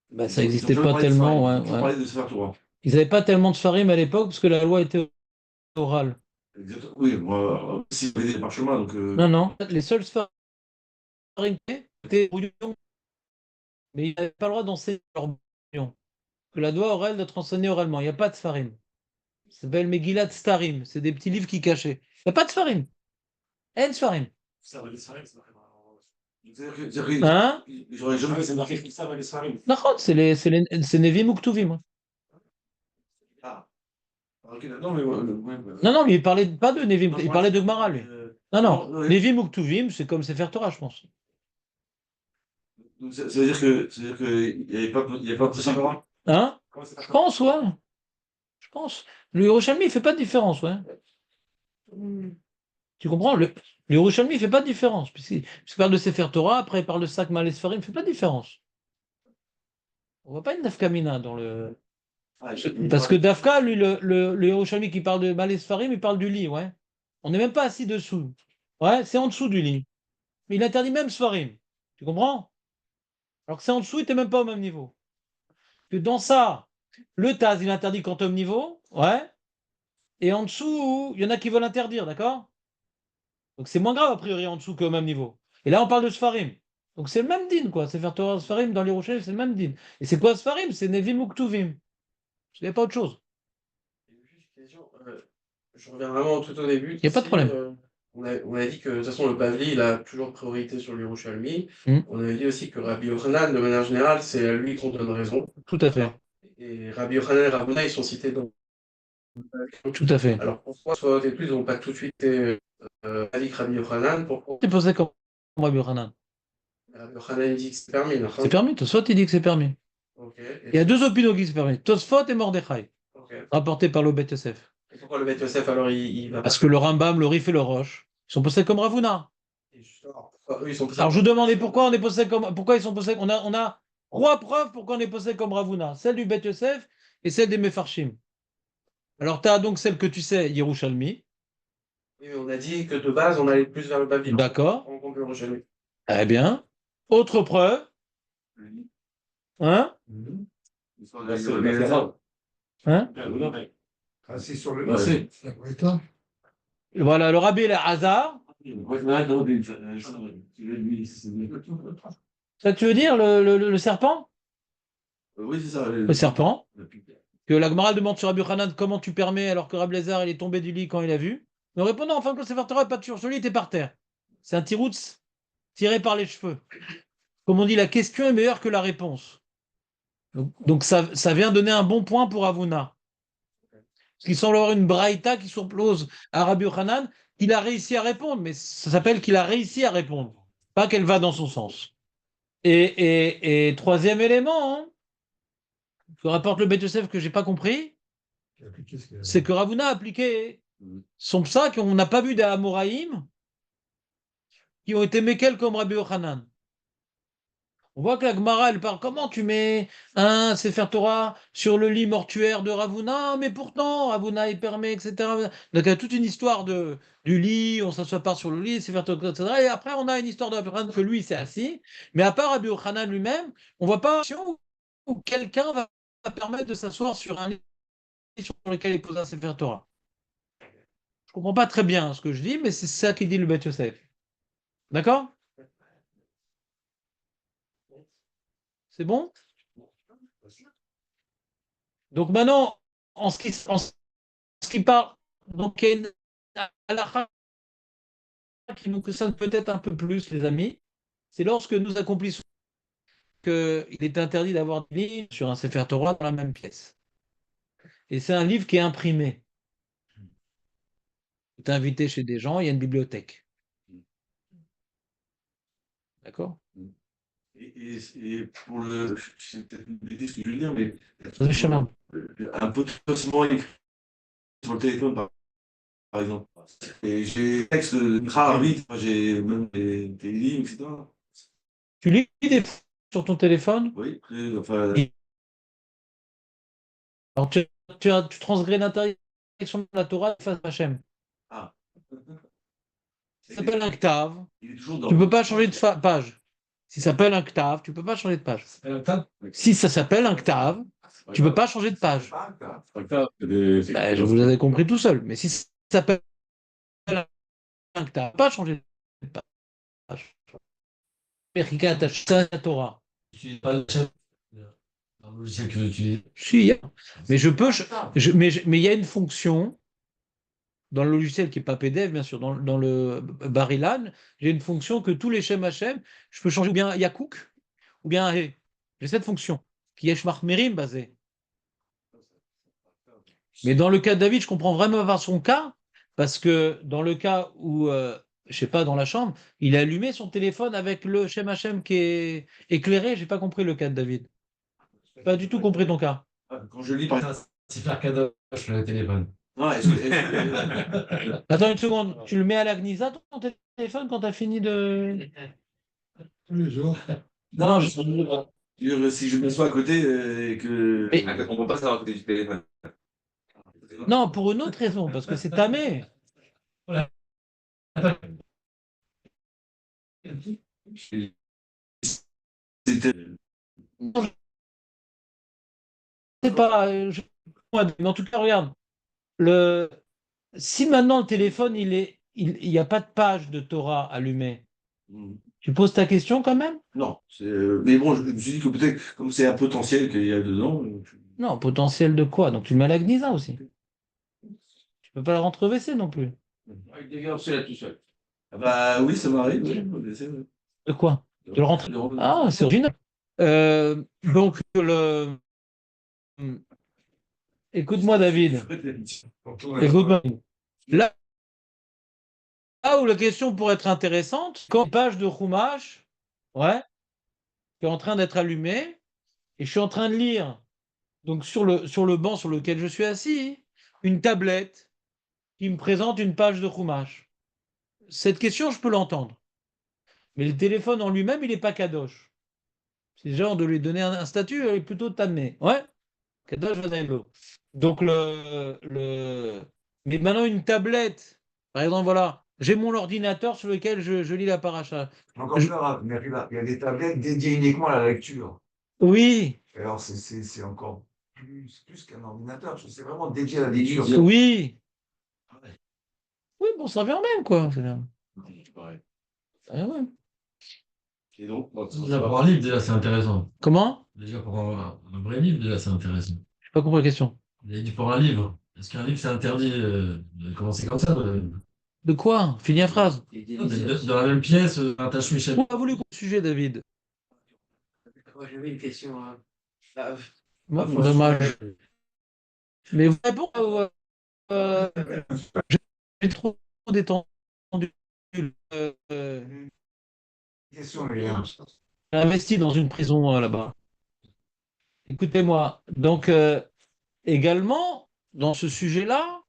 [SPEAKER 1] Bah, ça n'existait pas tellement. Ouais, ouais.
[SPEAKER 2] Parler de Sefer Torah.
[SPEAKER 1] Ils n'avaient pas tellement de Sfarim à l'époque parce que la loi était orale.
[SPEAKER 2] Exactement. Oui, moi, si vous avez des parchemins, donc.
[SPEAKER 1] Non, non. Les seuls Sfarim étaient brouillons, mais ils n'avaient pas le droit d'enseigner leur brouillon. Que la loi orale doit être enseignée oralement. Il n'y a pas de Sfarim. Ça s'appelle Megillat Starim. C'est des petits livres qui cachaient. Il n'y a pas de Sfarim. En Sfarim. Hein?
[SPEAKER 2] J'aurais jamais
[SPEAKER 4] c'est marqué comme ça, les Sfarim.
[SPEAKER 1] Non, c'est Nevim ou Ktuvim.
[SPEAKER 2] Ah. Ok, non, mais.
[SPEAKER 1] Non, non, mais il parlait pas de Nevim, il parlait de Gemara, lui. Non, non,
[SPEAKER 2] ouais.
[SPEAKER 1] Nevim ou Ktuvim, c'est comme Sefer Torah, je pense.
[SPEAKER 2] Donc, ça veut dire qu'il n'y avait pas de Sefer Torah.
[SPEAKER 1] Hein? Je pense, ouais. Je pense. Le Yerushalmi, il fait pas de différence, ouais. Tu comprends? Le Yerushalmi, il fait pas de différence. Puisqu'il parle de Sefer Torah, après il parle de Sak Malé Sfarim, il fait pas de différence. On voit pas une Nafkamina dans le. Parce que Dafka, lui, le Yerushalmi qui parle de Malé Sfarim, il parle du lit, ouais. On n'est même pas assis dessous. Ouais, c'est en dessous du lit. Mais il interdit même Sfarim. Tu comprends? Alors que c'est en dessous, il n'était même pas au même niveau. Que dans ça, le Taz, il interdit quand au même niveau, ouais. Et en dessous, il y en a qui veulent interdire, d'accord? Donc c'est moins grave a priori en dessous qu'au même niveau. Et là, on parle de Sfarim. Donc c'est le même din, quoi. C'est faire Torah Sfarim dans les rochers, c'est le même din. Et c'est quoi Sfarim? C'est Nevim ou Ktuvim. Il n'y a pas autre chose.
[SPEAKER 4] Je reviens vraiment tout au début.
[SPEAKER 1] Il n'y a pas de problème.
[SPEAKER 4] On a dit que de toute façon, le Bavli, il a toujours priorité sur l'Yerushalmi. On avait dit aussi que Rabbi Yochanan, de manière générale, c'est à lui qu'on donne raison.
[SPEAKER 1] Tout à fait.
[SPEAKER 4] Et Rabbi Yochanan et Rabbi ils sont cités dans.
[SPEAKER 1] Tout à fait.
[SPEAKER 4] Alors pourquoi soit et plus, ils n'ont pas tout de suite été avec Rabbi Yochanan? Pourquoi
[SPEAKER 1] C'est posé comme Rabbi Yochanan.
[SPEAKER 4] Rabbi Yochanan dit que c'est permis, non?
[SPEAKER 1] C'est permis. Tosfot, il dit que c'est permis.
[SPEAKER 4] Ok.
[SPEAKER 1] Il y a deux opinions qui se permettent. Tosfot et Mordechai.
[SPEAKER 4] Ok.
[SPEAKER 1] rapporté par le Bet Yosef.
[SPEAKER 4] Et pourquoi le Bet Yosef, alors, il va
[SPEAKER 1] Parce
[SPEAKER 4] pas.
[SPEAKER 1] que le Rambam, le Rif et le Roche, ils sont possédés comme Ravuna.
[SPEAKER 4] Et justement, pourquoi eux, ils sont
[SPEAKER 1] Alors je vous demandais pourquoi on est possédé comme. Pourquoi ils sont possédés. On a 3 preuves pourquoi on est possédé comme Ravuna. Celle du Bet Yosef et celle des Mefarshim. Alors tu as donc celle que tu sais, Yerushalmi.
[SPEAKER 4] Oui, mais on a dit que de base, on allait plus vers le Bavli.
[SPEAKER 1] D'accord.
[SPEAKER 4] On compte le Yerushalmi.
[SPEAKER 1] Eh bien. Autre preuve. Hein?
[SPEAKER 3] Là, c'est le Elazar.
[SPEAKER 1] Hein?
[SPEAKER 3] Assis sur le.
[SPEAKER 2] Bah, c'est-
[SPEAKER 1] Voilà, le Rabbi Hazar. Ça, tu veux dire le serpent?
[SPEAKER 2] Oui, c'est ça.
[SPEAKER 1] Le serpent. Que la Gemara demande sur Rabbi Hanan comment tu permets alors que Rabbi Lézard il est tombé du lit quand il a vu. Le répondant, enfin, que le Sefer Torah n'est pas toujours sur lui, il était par terre. C'est un tiroutz tiré par les cheveux. Comme on dit, la question est meilleure que la réponse. Donc ça vient donner un bon point pour Avuna. Parce qu'il semble avoir une braïta qui s'oppose à Rabbi Hanan, qu'il a réussi à répondre, mais ça s'appelle qu'il a réussi à répondre, pas qu'elle va dans son sens. Et troisième élément, hein, que rapporte le Bet Yosef que j'ai pas compris, c'est que Ravuna a appliqué son psa qu'on n'a pas vu des Amoraïm qui ont été méquels comme Rabbi Hanan. On voit que la Gemara, elle parle comment tu mets un Sefer Torah sur le lit mortuaire de Ravuna, mais pourtant Ravuna il permet, etc. Donc il y a toute une histoire du lit, on s'assoit pas sur le lit, Sefer Torah, etc. Et après on a une histoire de Rabbi Hanan que lui s'est assis, mais à part Rabbi Hanan lui-même, on voit pas où quelqu'un va permettre de s'asseoir sur un lit sur lequel il pose un Sefer Torah. Je comprends pas très bien ce que je dis, mais c'est ça qui dit le Bet Yosef. D'accord? C'est bon? Donc maintenant, en ce qui parle, donc il y a une halakha qui nous concerne peut-être un peu plus, les amis, c'est lorsque nous accomplissons qu'il est interdit d'avoir des livres sur un Sefer Torah dans la même pièce. Et c'est un livre qui est imprimé. Tu es invité chez des gens, il y a une bibliothèque. D'accord?
[SPEAKER 2] Et pour le. C'est peut-être une bêtise ce que je veux dire, mais.
[SPEAKER 1] Vas-y, Shimon.
[SPEAKER 2] Un potentiellement écrit sur le téléphone, par exemple. Et j'ai des textes ultra vite, j'ai même des lignes, etc.
[SPEAKER 1] Tu lis des fois sur ton téléphone?
[SPEAKER 2] Oui, enfin.
[SPEAKER 1] Alors tu transgresses l'interdiction de la Torah face à Hachem.
[SPEAKER 2] Ah.
[SPEAKER 1] Ça s'appelle un ktav.
[SPEAKER 2] Il est toujours dans.
[SPEAKER 1] Tu ne peux pas changer de page. Si ça s'appelle un ktav, tu ne peux pas changer de page. Si ça s'appelle un ktav, tu ne peux pas changer de page. Ben, je vous avais compris tout seul. Mais si ça s'appelle un ktav, tu ne peux pas changer de page. Perikat Hashtan Torah.
[SPEAKER 2] Dans le logiciel que j'utilise.
[SPEAKER 1] Si, il y a. Mais mais il y a une fonction dans le logiciel qui n'est pas PDF, bien sûr, dans le Barilan, j'ai une fonction que tous les Shem Hashem, je peux changer ou bien Yakouk ou bien He. J'ai cette fonction qui est Shmach Merim basée. Mais dans le cas de David, je comprends vraiment pas son cas, parce que dans le cas où, je sais pas, dans la chambre, il a allumé son téléphone avec le Shem Hashem qui est éclairé, j'ai pas compris le cas de David. Pas du tout compris ton cas.
[SPEAKER 2] Quand je lis par exemple.
[SPEAKER 5] C'est faire cadeau sur le téléphone.
[SPEAKER 2] Non,
[SPEAKER 1] Attends une seconde, tu le mets à la Gnisa, ton téléphone, quand tu as fini de.
[SPEAKER 5] Tous les jours.
[SPEAKER 2] Non, si je m'assois à côté et que.
[SPEAKER 1] Mais-
[SPEAKER 6] On peut pas savoir à côté du téléphone.
[SPEAKER 1] Non, pour une autre raison, parce que c'est tamé.
[SPEAKER 2] C'était.
[SPEAKER 1] C'est pas. Mais en tout cas, regarde. Si maintenant le téléphone, il n'y a pas de page de Torah allumée, tu poses ta question quand même?
[SPEAKER 2] Non, mais bon, je me suis dit que peut-être, comme c'est un potentiel qu'il y a dedans.
[SPEAKER 1] Non, potentiel de quoi? Donc tu le mets à la Gnisa aussi. Tu peux pas le rentrer au WC non plus.
[SPEAKER 6] Avec des gars, c'est là tout seul.
[SPEAKER 2] Ah bah oui, ça m'arrive. Oui.
[SPEAKER 1] De quoi? De le rentrer. Ah, c'est original. Donc, écoute-moi, David. Écoute-moi. Là où la question pourrait être intéressante, quand une page de Chumash, ouais, qui est en train d'être allumée, et je suis en train de lire Donc sur le banc sur lequel je suis assis, une tablette qui me présente une page de Chumash. Cette question, je peux l'entendre. Mais le téléphone en lui-même, il n'est pas kadosh. C'est genre de lui donner un statut, il est plutôt tamé. Ouais, kadosh vadaïlo. Donc mais maintenant une tablette, par exemple, voilà, j'ai mon ordinateur sur lequel je lis la paracha.
[SPEAKER 3] Encore
[SPEAKER 1] Je-
[SPEAKER 3] plus, mais regarde, il y a des tablettes dédiées uniquement à la lecture.
[SPEAKER 1] Oui,
[SPEAKER 3] Et alors, c'est encore plus qu'un ordinateur, c'est vraiment dédié à la lecture.
[SPEAKER 1] oui, oui, bon, ça vient même, quoi.
[SPEAKER 6] Ouais.
[SPEAKER 1] Ah ouais.
[SPEAKER 6] Et donc,
[SPEAKER 5] Déjà, pour un livre, déjà, c'est intéressant.
[SPEAKER 1] Comment?
[SPEAKER 5] Déjà, pour un vrai livre, déjà, c'est intéressant.
[SPEAKER 1] J'ai pas compris la question.
[SPEAKER 5] Il a dit pour un livre. Est-ce qu'un livre, c'est interdit de commencer comme ça
[SPEAKER 1] De quoi? Finis la phrase.
[SPEAKER 5] dans la même pièce, un tâche Michel.
[SPEAKER 1] On a voulu qu'on sujet, David.
[SPEAKER 4] Moi, j'avais une question.
[SPEAKER 1] Moi, dommage. Mais vous répondez, euh, j'ai trop détendu.
[SPEAKER 3] Question, mais,
[SPEAKER 1] J'ai investi dans une prison là-bas. Écoutez-moi. Donc, également, dans ce sujet-là,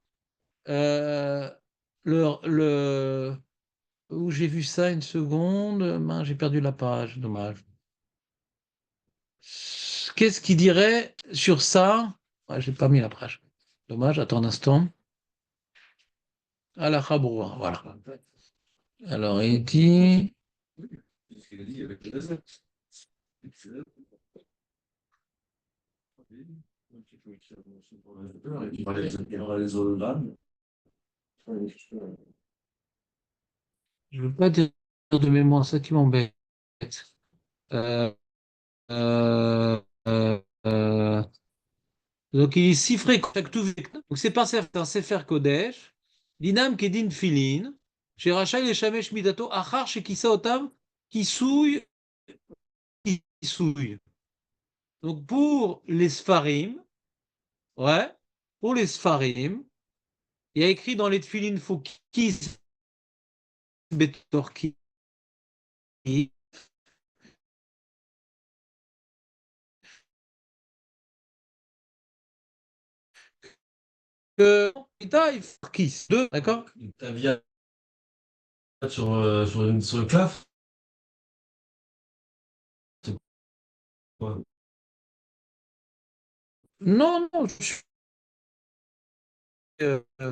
[SPEAKER 1] euh, où j'ai vu ça une seconde, mince, j'ai perdu la page, dommage. Qu'est-ce qu'il dirait sur ça? Ouais, j'ai pas mis la page. Dommage, attends un instant. À la Khaboura, voilà. Alors, il dit.
[SPEAKER 6] ce qu'il a dit avec le il parlait des hologrammes.
[SPEAKER 1] Je ne veux pas dire de mémoire, ça qui m'embête. Euh, euh, euh, euh, donc, il est si fréquent. Donc, c'est pas un Sefer Kodesh. Dinam Kedin Filin. Chez Rachel et Shamesh Midato. Achar chez Kisa Otam. Qui souille. Qui souille. Donc, pour les Sfarim, ouais, pour les Sfarim, il y a écrit dans les Tfilin, faut Kis Betorki. Que il faut Kis. Deux, d'accord?
[SPEAKER 5] Ta vie sur le claf. C'est quoi?
[SPEAKER 1] Non, non, je suis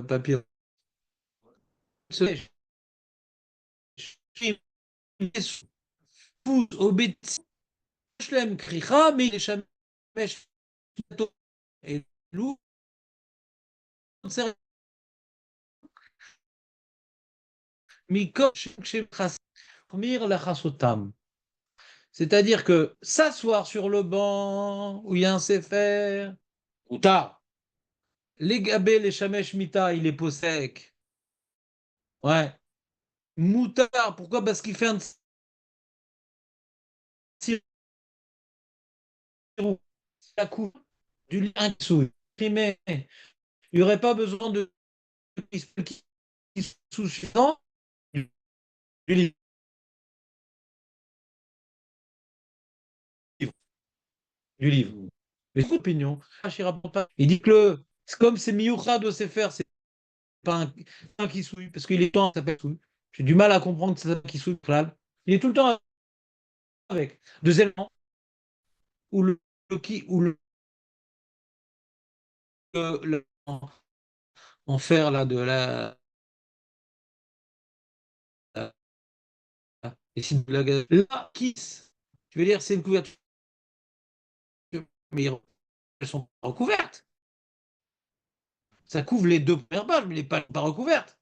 [SPEAKER 1] papier. Shlem kricha, mais il est shamesh et lou, c'est-à-dire que s'asseoir sur le banc où il y a un sefer, ou tard, les gabés, les shamesh mita, il est peau sec. Ouais. Moutard, pourquoi? Parce qu'il fait un sirop, la coupe du lien qui souille. Il n'y aurait pas besoin de qui suffisant du livre. Du livre. Mais c'est une opinion. Il dit que c'est comme c'est Miyucha doit se faire, c'est pas un qui souille, parce qu'il est tout le temps ça s'appelle souille. J'ai du mal à comprendre que c'est ça qui souille. Il est tout le temps avec. Deuxièmement, ou le qui, ou en faire là de la kiss. Tu veux dire, c'est une couverture, mais elles sont pas recouvertes. Ça couvre les deux premières pages, mais il n'est pas recouvertes.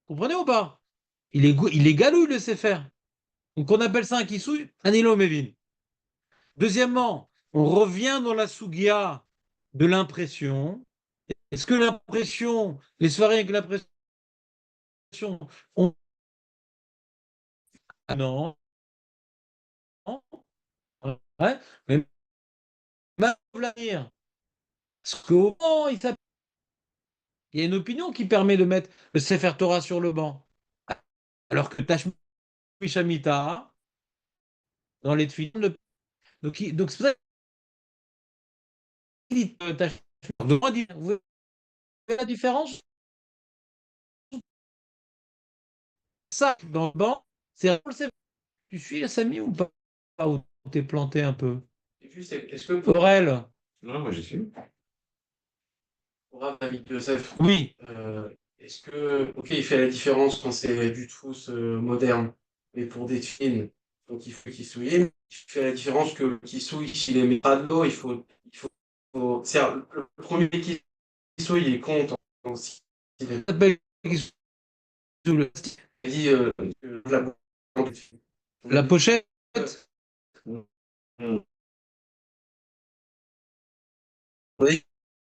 [SPEAKER 1] Comprenez ou pas? Il est galouille le sait faire. Donc on appelle ça un kissouille, un ilo mévin. Deuxièmement, on revient dans la sougia de l'impression. Est-ce que l'impression, les soirées avec l'impression, on... Ah non, ouais, mais même l'avenir. Parce qu'au banc, il y a une opinion qui permet de mettre le Sefer Torah sur le banc. Alors que Tashmi Shamita, dans les tuiles, donc c'est pour ça dit vous voyez la différence? Ça, dans le banc, c'est tu suis la Samy ou pas? Ou t'es planté un peu?
[SPEAKER 4] Et juste, est-ce que pour
[SPEAKER 1] Aurel,
[SPEAKER 2] Non, moi j'ai su.
[SPEAKER 4] Rav David Yosef,
[SPEAKER 1] oui.
[SPEAKER 4] est-ce que, ok, il fait la différence quand c'est du Tfous moderne, mais pour des films, donc il faut qu'il souille, il fait la différence que qu'il souille, s'il est pas de l'eau, c'est-à-dire, le premier qui souille, il compte s'il est dit la,
[SPEAKER 1] La pochette,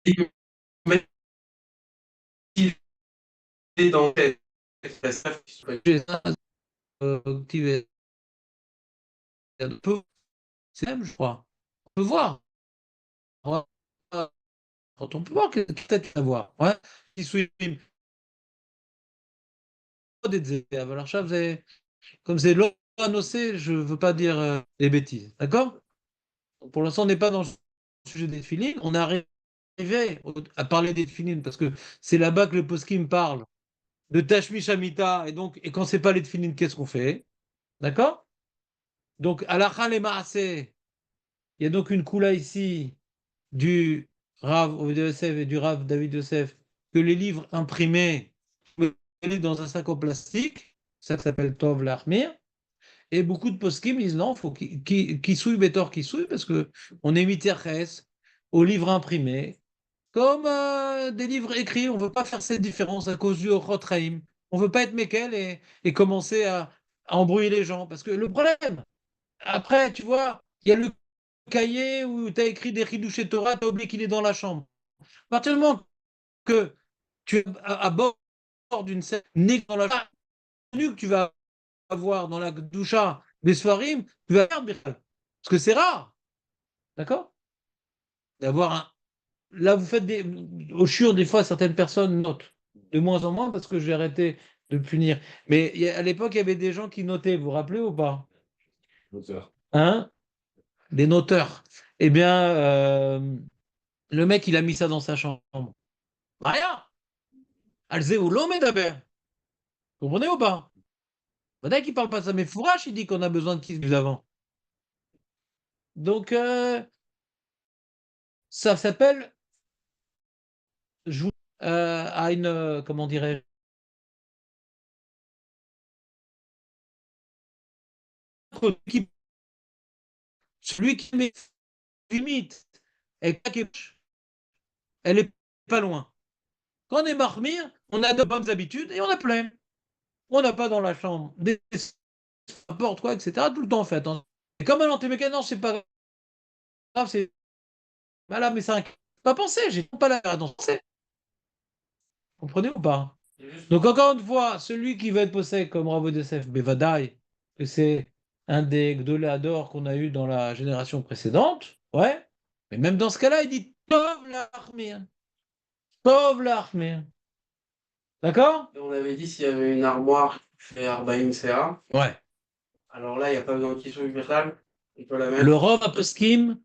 [SPEAKER 4] il met il est dans la staff qui souille.
[SPEAKER 1] j'ai activé un peu, c'est même, je crois. On peut voir. On va- Quand on peut voir, peut-être la voir. Ouais. Qui suit alors ça, comme c'est l'eau annoncée, je ne veux pas dire des bêtises. D'accord? Pour l'instant, on n'est pas dans le sujet des filines. On est arrivé à parler des filines parce que c'est là-bas que le poskim parle de Tashmi Shamita. Et quand c'est pas les filines, qu'est-ce qu'on fait? D'accord? Donc, à la Khal et Maaseh, il y a donc une coula ici du Rav Ovadia Yosef et du Rav David Yosef que les livres imprimés, les livres dans un sac en plastique, ça s'appelle Tov Lahmir. Et beaucoup de poskim disent non, il faut qu'il souille Betor qui souille parce que on est miterches aux livres imprimés comme des livres écrits. On ne veut pas faire cette différence à cause du Rotraim. On ne veut pas être Mekel et commencer à embrouiller les gens. Parce que le problème, après, tu vois, il y a le cahier où tu as écrit des Ridouché Torah, tu as oublié qu'il est dans la chambre. À partir du moment que tu es à bord d'une scène, né dans la chambre, que tu vas avoir dans la doucha des Sfarim, tu vas faire Birkat. Parce que c'est rare, d'accord? D'avoir un. Là, vous faites des. Au chur, des fois, certaines personnes notent. De moins en moins, parce que j'ai arrêté de punir. Mais à l'époque, il y avait des gens qui notaient, vous vous rappelez ou pas?
[SPEAKER 2] L'auteur.
[SPEAKER 1] Hein? Des noteurs. Eh bien, le mec, il a mis ça dans sa chambre. Rien. Alzé ou l'homme d'abord. Vous comprenez ou pas? Maintenant qu'il parle pas de ça, mais Fourache, il dit qu'on a besoin de qui plus avant. Donc, ça s'appelle à une, comment dirais-je, celui qui met limite, elle est pas loin. Quand on est marmire, on a de bonnes habitudes et on a plein. On n'a pas dans la chambre des portes, quoi, etc. Tout le temps en fait. Et comme un antimécanique, non, c'est pas grave, c'est. Voilà, mais c'est un. Pas pensé, j'ai pas la penser. Comprenez ou pas? Donc encore une fois, celui qui va être possédé comme Rav Yosef Bevadaï, que c'est un des Gdoléadors qu'on a eu dans la génération précédente, ouais. Mais même dans ce cas-là, il dit Tov l'Achmir. Tov l'Achmir. D'accord?
[SPEAKER 4] Et on avait dit s'il y avait une armoire qui fait Arbaïm CA,
[SPEAKER 1] Ouais.
[SPEAKER 4] alors là, il n'y a pas besoin qu'il soit virtuel, on peut la mettre.
[SPEAKER 1] Le Rav Aposkim,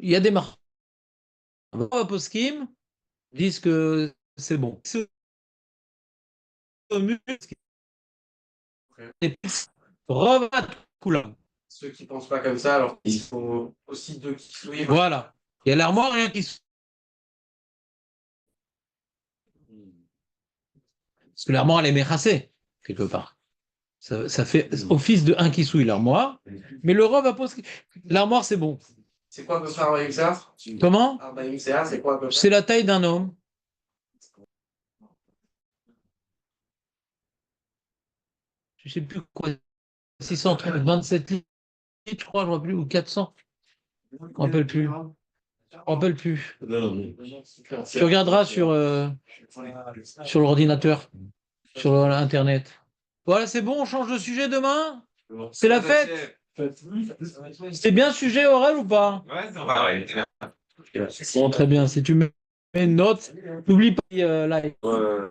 [SPEAKER 1] il y a des marques. Le Rav Aposkim disent que c'est bon. Rav Kula.
[SPEAKER 4] Ceux qui ne pensent pas comme ça, alors il faut aussi deux qui souillent.
[SPEAKER 1] Voilà. Il y a l'armoire, rien qui. Parce que l'armoire, elle est méchassée, quelque part. Ça fait office de un qui souille l'armoire. Mais le Rav Aposkim, l'armoire, c'est bon.
[SPEAKER 4] C'est quoi à peu près Arbaïm CA?
[SPEAKER 1] Comment?
[SPEAKER 4] Arbaïm CA, c'est quoi à peu près?
[SPEAKER 1] C'est la taille d'un homme. Je ne sais plus quoi. 627 litres, je crois, je ne vois plus, ou 400. Je ne me rappelle plus. Je ne me rappelle plus. Tu regarderas sur l'ordinateur, sur Internet. Voilà, c'est bon, on change de sujet demain? C'est la fête? C'est bien sujet, Aurel, ou pas?
[SPEAKER 2] Ouais, ça va, ouais.
[SPEAKER 1] Bon, très bien. Si tu mets une note, n'oublie pas like.
[SPEAKER 2] Ouais,